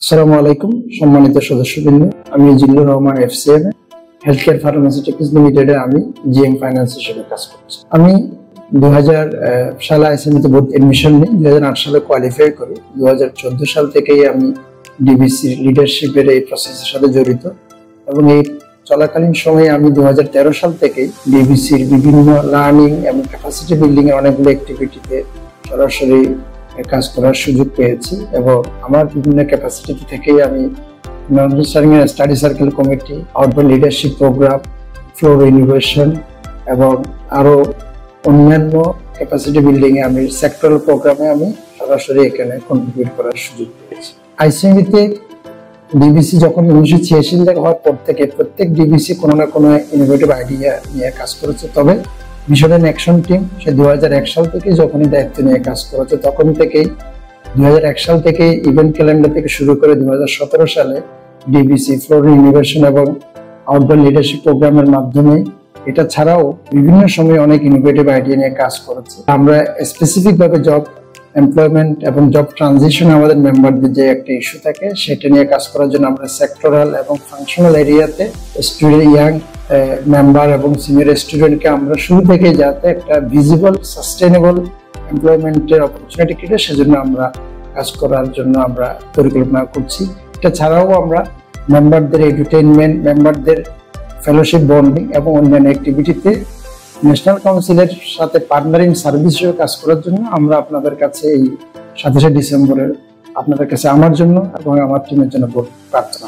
আসসালামু আলাইকুম সম্মানিত সদস্যবৃন্দ, আমি Zillur Rahman FCM health care pharmaceuticals লিমিটেডে আমি জিএম ফাইন্যান্স হিসেবে কাজ করছি। আমি 2000 সালে আইসিএমতে ভর্তি এডমিশন নিই, 2008 সালে কোয়ালিফাই করি। 2014 সাল থেকেই আমি ডিবিসি লিডারশিপের এই প্রসেসের সাথে জড়িত এবং এই চলাকালীন সময়ে আমি 2013 সাল থেকেই ডিবিসির বিভিন্ন লার্নিং এবং ক্যাপাসিটি বিল্ডিং এর অনেকগুলো অ্যাক্টিভিটিতে সরাসরি কাজ করার সুযোগ পেয়েছি এবং আমার বিভিন্ন ক্যাপাসিটি থেকেই আমি study circle committee, outdoor leadership programme, floor innovation এবং আরো অন্যান্য ক্যাপাসিটি বিল্ডিং এ আমি সেক্টরাল প্রোগ্রামে আমি সরাসরি এখানে কন্ট্রিবিউট করার সুযোগ পেয়েছি। আইসিএমতে ডিবিসি যখন 1986 থেকে হওয়ার পর থেকে প্রত্যেক ডিবিসি কোনো না কোনো ইনোভেটিভ আইডিয়া নিয়ে কাজ করেছে। তবে মিশন অ্যাকশন টিম সে 2001 সাল থেকে যখনই দায়িত্ব নিয়ে কাজ করেছে তখন থেকেই 2001 সাল থেকে ইভেন্ট ক্যালেন্ডার থেকে শুরু করে 2017 সালে ডিবিসি ফ্লোর ইনোভেশন এবং আউটডোর লিডারশিপ প্রোগ্রামের মাধ্যমে এটা ছাড়াও বিভিন্ন সময় অনেক ইনোভেটিভ আইডিয়া নিয়ে কাজ করেছে। আমরা স্পেসিফিক ভাবে জব এমপ্লয়মেন্ট এবং জব ট্রানজিশন আমাদের মেম্বারদের যে একটা ইস্যু থাকে সেটা নিয়ে কাজ করার জন্য আমরা সেক্টরাল এবং ফাংশনাল এরিয়াতে স্টুডেন্ট, ইয়াং মেম্বার এবং সিনিয়র স্টুডেন্টকে আমরা শুরু থেকে যাতে একটা ভিজিবল সাস্টেনেবল এমপ্লয়মেন্টের অপরচুনিটি ক্রিয়েট, সেজন্য আমরা কাজ করার জন্য আমরা পরিকল্পনা করছি। এটা ছাড়াও আমরা মেম্বারদের এডুটেইনমেন্ট, মেম্বারদের ফেলোশিপ বন্ডিং এবং অন্যান্য অ্যাক্টিভিটিতে ন্যাশনাল কাউন্সিলের সাথে পার্টনারিং সার্ভিস হিসেবে কাজ করার জন্য আমরা আপনাদের কাছে এই 27 ডিসেম্বরের আপনাদের কাছে আমার জন্য এবং আমার টিমের জন্য প্রার্থনা